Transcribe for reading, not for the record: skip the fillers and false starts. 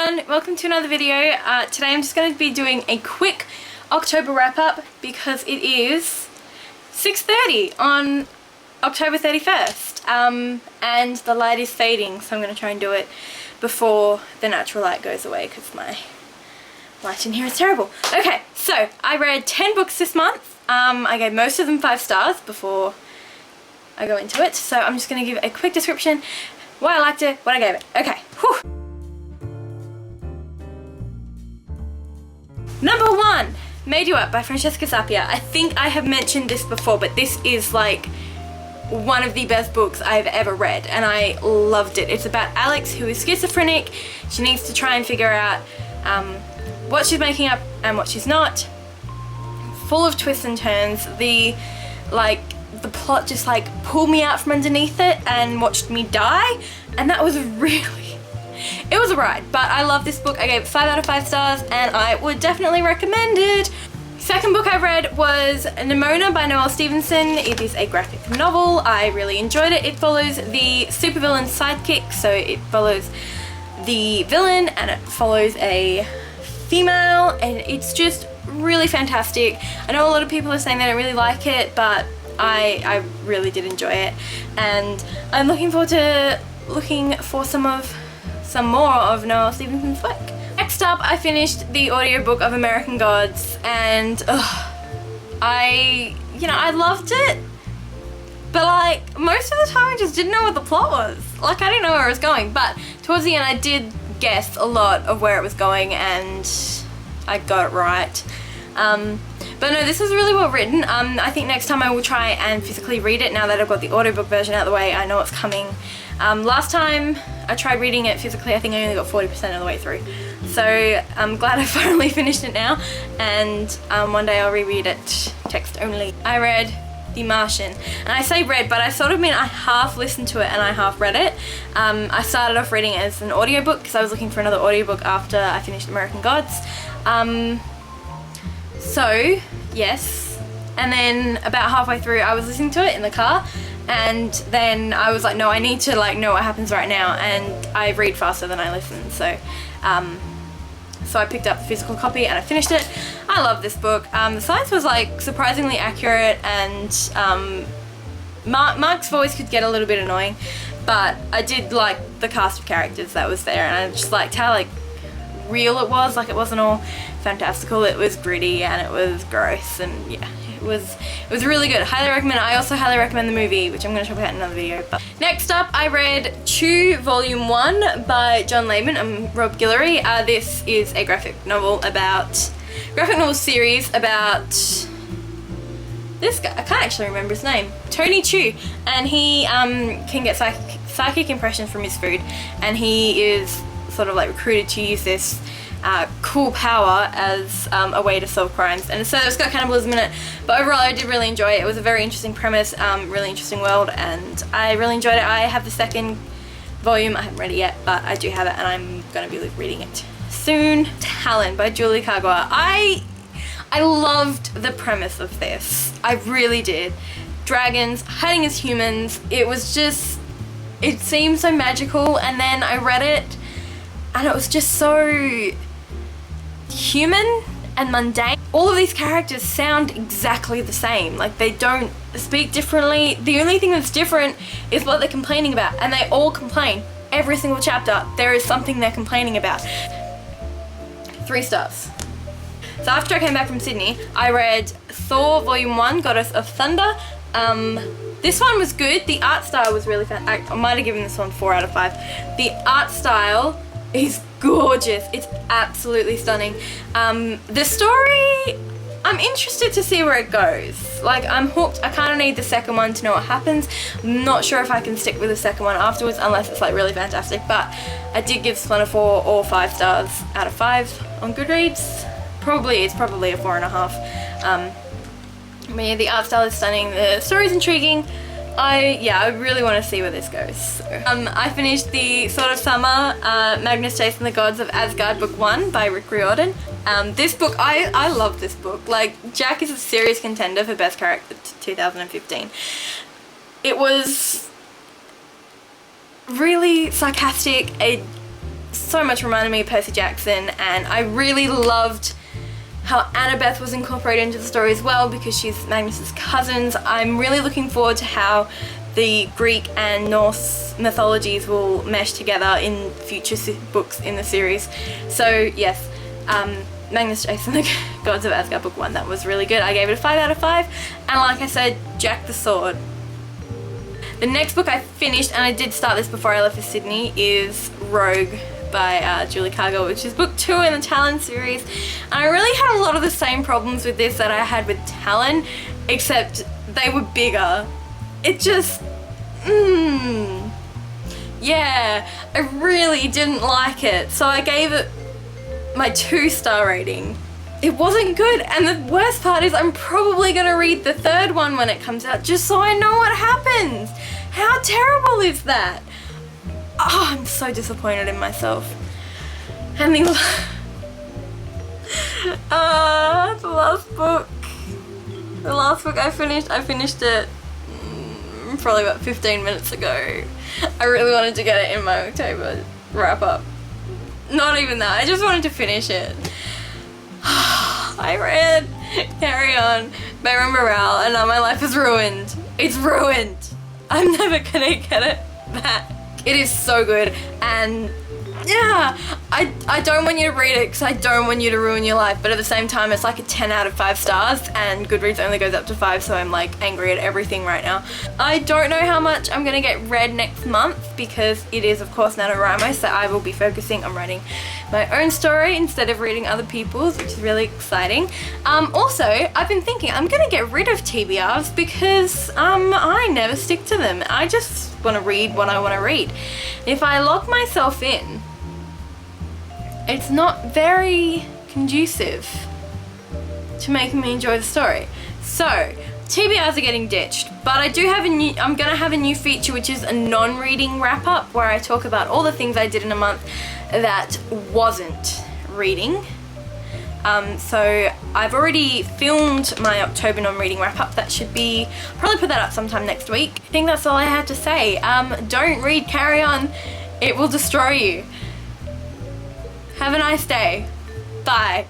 everyone, welcome to another video. Today I'm just going to be doing a quick October wrap up because it is 6:30 on October 31st and the light is fading, so I'm going to try and do it before the natural light goes away because my light in here is terrible. Okay, so I read 10 books this month. I gave most of them 5 stars before I go into it, so I'm just going to give a quick description, why I liked it, what I gave it. Okay, whew. Number 1, Made You Up by Francesca Zappia. I think I have mentioned this before, but this is like one of the best books I've ever read and I loved it. It's about Alex, who is schizophrenic. She needs to try and figure out what she's making up and what she's not. Full of twists and turns. The plot just like pulled me out from underneath it and watched me die, and that was really, it was a ride. But I love this book. I gave it 5 out of 5 stars and I would definitely recommend it. Second book I read was Nimona by Noelle Stevenson. It is a graphic novel. I really enjoyed it. It follows the supervillain's sidekick, so it follows the villain and it follows a female, and it's just really fantastic. I know a lot of people are saying they don't really like it, but I really did enjoy it, and I'm looking forward to looking for some more of Noelle Stevenson's work. Next up, I finished the audiobook of American Gods, and I loved it, but like most of the time I just didn't know what the plot was. Like, I didn't know where it was going, but towards the end I did guess a lot of where it was going and I got it right. But no, this was really well written. I think next time I will try and physically read it now that I've got the audiobook version out of the way. I know it's coming. Last time I tried reading it physically, I think I only got 40% of the way through. So I'm glad I finally finished it now, and one day I'll reread it text only. I read The Martian, and I say read, but I sort of mean I half listened to it and I half read it. I started off reading it as an audiobook because I was looking for another audiobook after I finished American Gods. So yes, and then about halfway through I was listening to it in the car, and then I was like, no, I need to like know what happens right now, and I read faster than I listen, so so I picked up the physical copy and I finished it. I love this book. The science was like surprisingly accurate, and Mark's voice could get a little bit annoying, but I did like the cast of characters that was there, and I just liked how like real it was. Like, it wasn't all fantastical, it was gritty and it was gross, and yeah, it was really good. Highly recommend it. I also highly recommend the movie, which I'm going to talk about in another video. But next up, I read Chew Volume 1 by John Layman and Rob Guillory. This is a graphic novel series about this guy. I can't actually remember his name. Tony Chew, and he can get psychic impressions from his food, and he is sort of like recruited to use this cool power as a way to solve crimes, and so it's got cannibalism in it, but overall I did really enjoy it. It was a very interesting premise, really interesting world, and I really enjoyed it. I have the second volume. I haven't read it yet, but I do have it and I'm going to be reading it soon. Talon by Julie Kagawa. I loved the premise of this. I really did. Dragons hiding as humans. It was just, it seemed so magical, and then I read it and it was just so human and mundane. All of these characters sound exactly the same. Like, they don't speak differently. The only thing that's different is what they're complaining about, and they all complain. Every single chapter, there is something they're complaining about. 3 stars. So after I came back from Sydney, I read Thor Volume 1, Goddess of Thunder. This one was good. The art style was really fun. I might have given this one 4 out of 5. The art style is gorgeous. It's absolutely stunning. The story, I'm interested to see where it goes. Like, I'm hooked. I kind of need the second one to know what happens. I'm not sure if I can stick with the second one afterwards unless it's like really fantastic, but I did give this one a 4 or 5 stars out of 5 on Goodreads. It's probably a 4.5. But yeah, the art style is stunning. The story's intriguing. I really want to see where this goes. So, I finished the Sword of Summer, Magnus Chasing the Gods of Asgard, Book 1 by Rick Riordan. This book, I love this book. Like, Jack is a serious contender for Best Character 2015. It was really sarcastic, so much reminded me of Percy Jackson, and I really loved how Annabeth was incorporated into the story as well because she's Magnus's cousins. I'm really looking forward to how the Greek and Norse mythologies will mesh together in future books in the series. So yes, Magnus Jason, the Gods of Asgard book 1, that was really good. I gave it a 5 out of 5, and like I said, Jack the Sword. The next book I finished, and I did start this before I left for Sydney, is Rogue by Julie Cargill, which is book 2 in the Talon series. And I really had a lot of the same problems with this that I had with Talon, except they were bigger. It just, yeah, I really didn't like it. So I gave it my 2-star rating. It wasn't good, and the worst part is I'm probably gonna read the 3rd one when it comes out just so I know what happens. How terrible is that? Oh, I'm so disappointed in myself. And the last book I finished it probably about 15 minutes ago. I really wanted to get it in my October wrap up. Not even that, I just wanted to finish it. I read Carry On by Rainbow Rowell, and now my life is ruined. It's ruined. I'm never gonna get it back. It is so good, and yeah, I don't want you to read it because I don't want you to ruin your life, but at the same time it's like a 10 out of 5 stars, and Goodreads only goes up to 5, so I'm like angry at everything right now. I don't know how much I'm gonna get read next month because it is of course NaNoWriMo, so I will be focusing on writing my own story instead of reading other people's, which is really exciting. Also, I've been thinking I'm gonna get rid of TBRs because I never stick to them. I just want to read what I want to read. If I lock myself in, it's not very conducive to making me enjoy the story. So TBRs are getting ditched, but I do have I'm gonna have a new feature, which is a non-reading wrap up where I talk about all the things I did in a month that wasn't reading. So I've already filmed my October non-reading wrap up. That should be, probably put that up sometime next week. I think that's all I have to say. Don't read Carry On. It will destroy you. Have a nice day. Bye.